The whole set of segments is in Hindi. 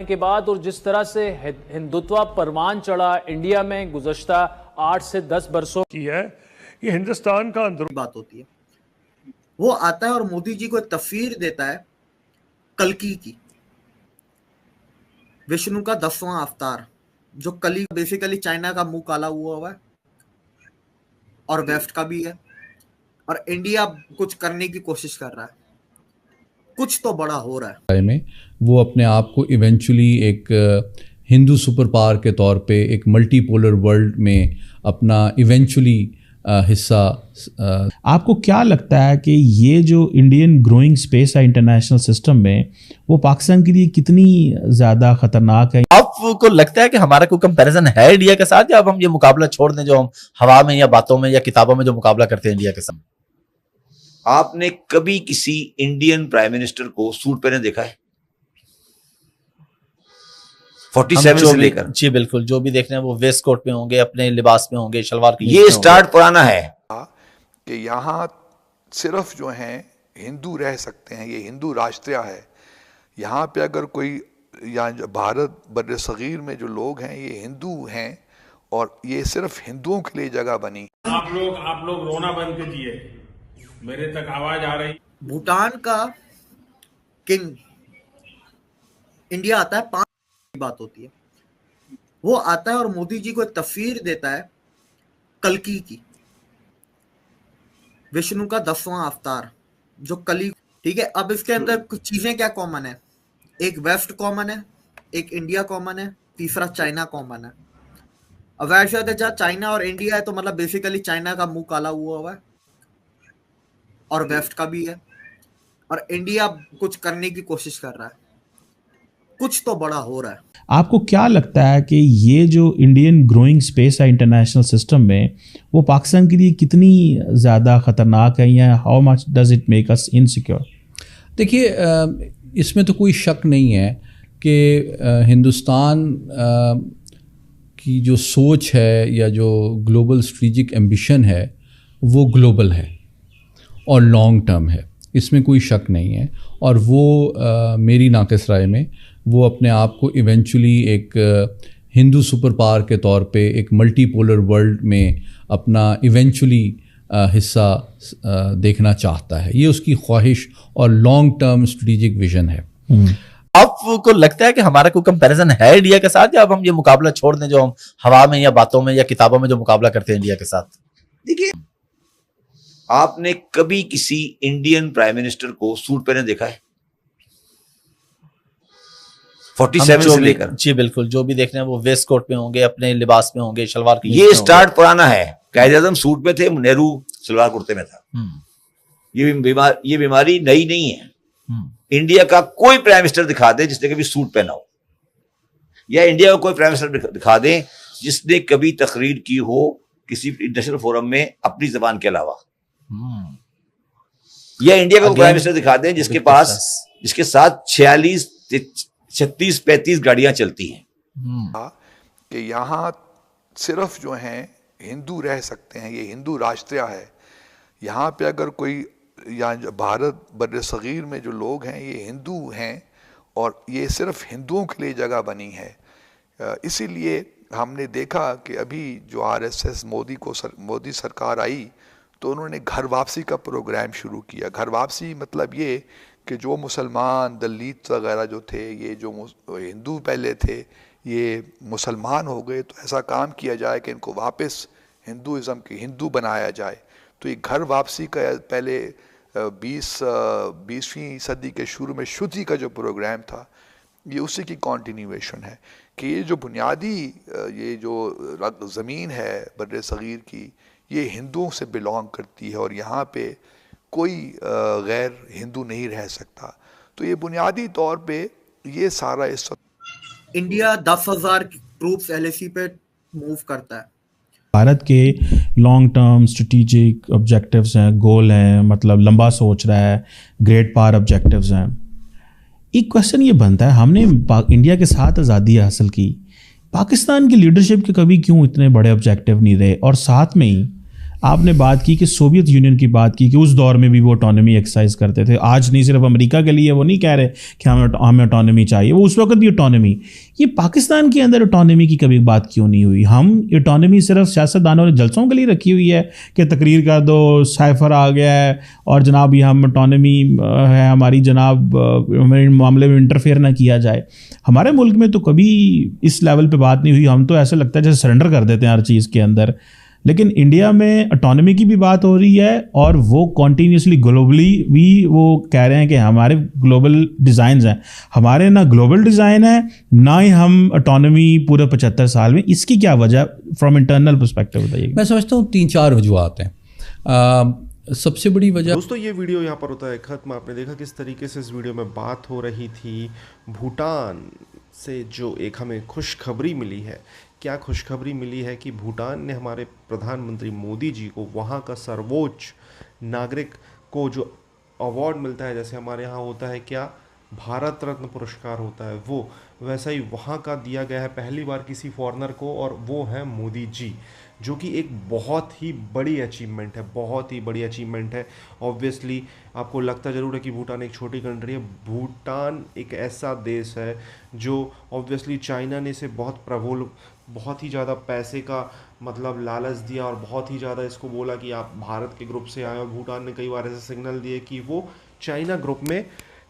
के बाद और जिस तरह से हिंदुत्व परवान चढ़ा इंडिया में गुज़श्ता 8 से 10 बरसों की है, ये हिंदुस्तान का अंदरूनी बात होती है। वो आता है और मोदी जी को तस्वीर देता है कल्कि की, विष्णु का 10वां अवतार, जो कली बेसिकली चाइना का मुंह काला हुआ है और वेस्ट का भी है, और इंडिया कुछ करने की कोशिश कर रहा है, कुछ तो बड़ा हो रहा है। में वो अपने आप को इवेंचुअली एक हिंदू सुपर पावर के तौर पे एक मल्टीपोलर वर्ल्ड में अपना इवेंचुअली हिस्सा आपको क्या लगता है कि ये जो इंडियन ग्रोइंग स्पेस है इंटरनेशनल सिस्टम में, वो पाकिस्तान के लिए कितनी ज़्यादा खतरनाक है? आपको लगता है कि हमारा कोई कंपैरिजन है इंडिया के साथ, या अब हम ये मुकाबला छोड़ दें जो हम हवा में या बातों में या किताबों में जो मुकाबला करते हैं इंडिया के साथ? आपने कभी किसी इंडियन प्राइम मिनिस्टर को सूट पहने देखा है? 47 से लेकर, जी बिल्कुल, जो भी देख रहे हैं वो वेस्ट कोट में होंगे, अपने लिबास में होंगे, शलवार की ये स्टार्ट पुराना है कि यहाँ सिर्फ जो हैं हिंदू रह सकते हैं, ये हिंदू राष्ट्रीय है। यहाँ पे अगर कोई या भारत बर्रे सगीर में जो लोग हैं ये हिंदू हैं और ये सिर्फ हिंदुओं के लिए जगह बनी। आप लोग रोना बंद कीजिए, मेरे तक आवाज आ रही। भूटान का किंग इंडिया आता है, 5 की बात होती है। वो आता है और मोदी जी को तस्वीर देता है कल्कि की, विष्णु का 10वां अवतार, जो कली, ठीक है। अब इसके अंदर कुछ चीजें क्या कॉमन है? एक वेस्ट कॉमन है, एक इंडिया कॉमन है, तीसरा चाइना कॉमन है। अब वैसे जहाँ चाइना और इंडिया है तो मतलब बेसिकली चाइना का मुंह काला हुआ है और वेस्ट का भी है, और इंडिया कुछ करने की कोशिश कर रहा है, कुछ तो बड़ा हो रहा है। आपको क्या लगता है कि ये जो इंडियन ग्रोइंग स्पेस है इंटरनेशनल सिस्टम में, वो पाकिस्तान के लिए कितनी ज़्यादा ख़तरनाक है, या how much does it make us insecure? देखिए, इसमें तो कोई शक नहीं है कि हिंदुस्तान की जो सोच है या जो ग्लोबल स्ट्रेटेजिक एम्बिशन है वो ग्लोबल है और लॉन्ग टर्म है, इसमें कोई शक नहीं है। और वो मेरी नाक़िस राय में वो अपने आप को इवेंचुअली एक हिंदू सुपर पावर के तौर पे एक मल्टीपोलर वर्ल्ड में अपना इवेंचुअली हिस्सा देखना चाहता है। ये उसकी ख्वाहिश और लॉन्ग टर्म स्ट्रेटेजिक विजन है। आपको लगता है कि हमारा कोई कंपैरिजन है इंडिया के साथ, या अब हम ये मुकाबला छोड़ दें जो हम हवा में या बातों में या किताबों में जो मुकाबला करते हैं इंडिया के साथ? देखिए, आपने कभी किसी इंडियन प्राइम मिनिस्टर को सूट पहने देखा है? 47 से लेकर, जी बिल्कुल, जो भी देख रहे हैं वो वेस्ट कोट में होंगे, अपने लिबास में होंगे, शलवार की ये स्टार्ट पुराना है। कायदे-आज़म सूट में थे, नेहरू सलवार कुर्ते में था। ये बीमारी नई नहीं है। इंडिया का कोई प्राइम मिनिस्टर दिखा दे जिसने कभी सूट पहना हो, या इंडिया का कोई प्राइम मिनिस्टर दिखा दे जिसने कभी तकरीर की हो किसी इंटरनेशनल फोरम में अपनी जबान के अलावा, या इंडिया का प्राइम मिनिस्टर दिखा दें जिसके साथ 46, 36, 35 गाड़ियां चलती हैं। कि यहाँ सिर्फ जो हैं हिंदू रह सकते हैं, ये हिंदू राष्ट्रीय है। यहाँ पे अगर कोई या भारत बर्रे सगीर में जो लोग हैं ये हिंदू हैं और ये सिर्फ हिंदुओं के लिए जगह बनी है। इसीलिए हमने देखा कि अभी जो आरएसएस मोदी सरकार आई तो उन्होंने घर वापसी का प्रोग्राम शुरू किया। घर वापसी मतलब ये कि जो मुसलमान दलित वगैरह जो थे, ये जो हिंदू पहले थे ये मुसलमान हो गए, तो ऐसा काम किया जाए कि इनको वापस हिंदुइज़्म के हिंदू बनाया जाए। तो ये घर वापसी का पहले 20वीं सदी के शुरू में शुद्धि का जो प्रोग्राम था ये उसी की कॉन्टिन्यूएशन है कि ये जो बुनियादी ये जो ज़मीन है बर्रे सगीर की, ये हिंदुओं से बिलोंग करती है और यहाँ पे कोई गैर हिंदू नहीं रह सकता। तो ये बुनियादी तौर पे ये सारा इस वक्त इंडिया 10,000 ट्रूप्स LAC पे मूव करता है। भारत के लॉन्ग टर्म स्ट्रेटेजिक ऑब्जेक्टिव्स हैं, गोल हैं, मतलब लंबा सोच रहा है, ग्रेट पावर ऑब्जेक्टिव्स हैं। एक क्वेश्चन ये बनता है, हमने इंडिया के साथ आज़ादी हासिल की, पाकिस्तान की लीडरशिप के कभी क्यों इतने बड़े ऑब्जेक्टिव नहीं रहे? और साथ में ही आपने बात की कि सोवियत यूनियन की बात की कि उस दौर में भी वो ऑटोनॉमी एक्सरसाइज करते थे। आज नहीं सिर्फ अमेरिका के लिए वो नहीं कह रहे कि हमें ऑटोनॉमी चाहिए, वो उस वक्त भी ऑटोनॉमी। ये पाकिस्तान के अंदर ऑटोनॉमी की कभी बात क्यों नहीं हुई? हम ऑटोनॉमी सिर्फ सियासतदानों और जलसों के लिए रखी हुई है कि तकरीर कर दो, साइफर आ गया है और जनाब ये हम ऑटोनॉमी है हमारी, जनाब हमारे मामले में इंटरफेयर ना किया जाए। हमारे मुल्क में तो कभी इस लेवल पे बात नहीं हुई। हम तो ऐसा लगता है जैसे सरेंडर कर देते हैं हर चीज़ के अंदर। लेकिन इंडिया में ऑटोनॉमी की भी बात हो रही है और वो कॉन्टीन्यूसली ग्लोबली भी वो कह रहे हैं कि हमारे ग्लोबल डिज़ाइंस हैं। हमारे ना ग्लोबल डिज़ाइन है ना ही हम ऑटोनॉमी पूरे 75 साल में। इसकी क्या वजह फ्रॉम इंटरनल पर्सपेक्टिव बताइए। मैं समझता हूँ 3-4 वजूहत हैं। सबसे बड़ी वजह, दोस्तों ये वीडियो यहाँ पर होता है ख़त्म। आपने देखा किस तरीके से इस वीडियो में बात हो रही थी भूटान से जो एक हमें खुशखबरी मिली है। क्या खुशखबरी मिली है कि भूटान ने हमारे प्रधानमंत्री मोदी जी को वहाँ का सर्वोच्च नागरिक को जो अवार्ड मिलता है, जैसे हमारे यहाँ होता है क्या भारत रत्न पुरस्कार होता है, वो वैसा ही वहाँ का दिया गया है पहली बार किसी फॉरेनर को, और वो है मोदी जी, जो कि एक बहुत ही बड़ी अचीवमेंट है, बहुत ही बड़ी अचीवमेंट है। ऑब्वियसली आपको लगता ज़रूर है कि भूटान एक छोटी कंट्री है। भूटान एक ऐसा देश है जो ऑब्वियसली चाइना ने इसे बहुत ही ज़्यादा पैसे का मतलब लालच दिया और बहुत ही ज़्यादा इसको बोला कि आप भारत के ग्रुप से आए, और भूटान ने कई बार ऐसे सिग्नल दिए कि वो चाइना ग्रुप में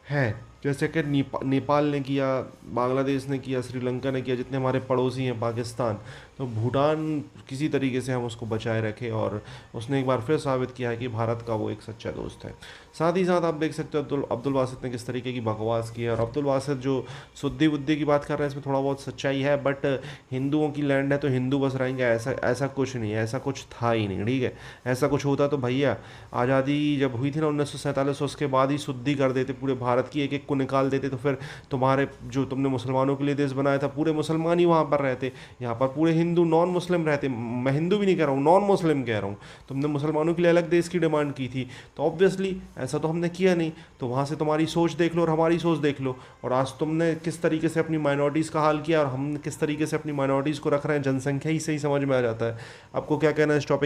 है, जैसे कि नेपाल ने किया, बांग्लादेश ने किया, श्रीलंका ने किया, जितने हमारे पड़ोसी हैं, पाकिस्तान। तो भूटान किसी तरीके से हम उसको बचाए रखे और उसने एक बार फिर साबित किया है कि भारत का वो एक सच्चा दोस्त है। साथ ही साथ आप देख सकते हो अब्दुल बासित ने किस तरीके की बकवास की है, और अब्दुल बासित जो सुद्दी बुद्दी की बात कर रहे हैं इसमें थोड़ा बहुत सच्चाई है, बट हिंदुओं की लैंड है तो हिंदू बस रहेंगे, ऐसा कुछ नहीं है, ऐसा कुछ था ही नहीं। ठीक है, ऐसा कुछ होता तो भैया आज़ादी जब हुई थी ना 1947, उसके बाद ही शुद्धि कर देते पूरे भारत की, एक एक को निकाल देते, तो फिर तुम्हारे जो तुमने मुसलमानों के लिए देश बनाया था पूरे मुसलमान ही वहाँ पर रहते, यहाँ पर पूरे हिंदू नॉन मुस्लिम रहते। मैं हिंदू भी नहीं कह रहा हूँ, नॉन मुस्लिम कह रहा हूँ। तुमने मुसलमानों के लिए अलग देश की डिमांड की थी, तो ऑब्वियसली ऐसा तो हमने किया नहीं। तो वहाँ से तुम्हारी सोच देख लो और हमारी सोच देख लो, और आज तुमने किस तरीके से अपनी माइनॉरिटीज़ का हाल किया और हम किस तरीके से अपनी माइनॉरिटीज़ को रख रहे हैं, जनसंख्या ही सही समझ में आ जाता है। आपको क्या कहना है इस टॉपिक?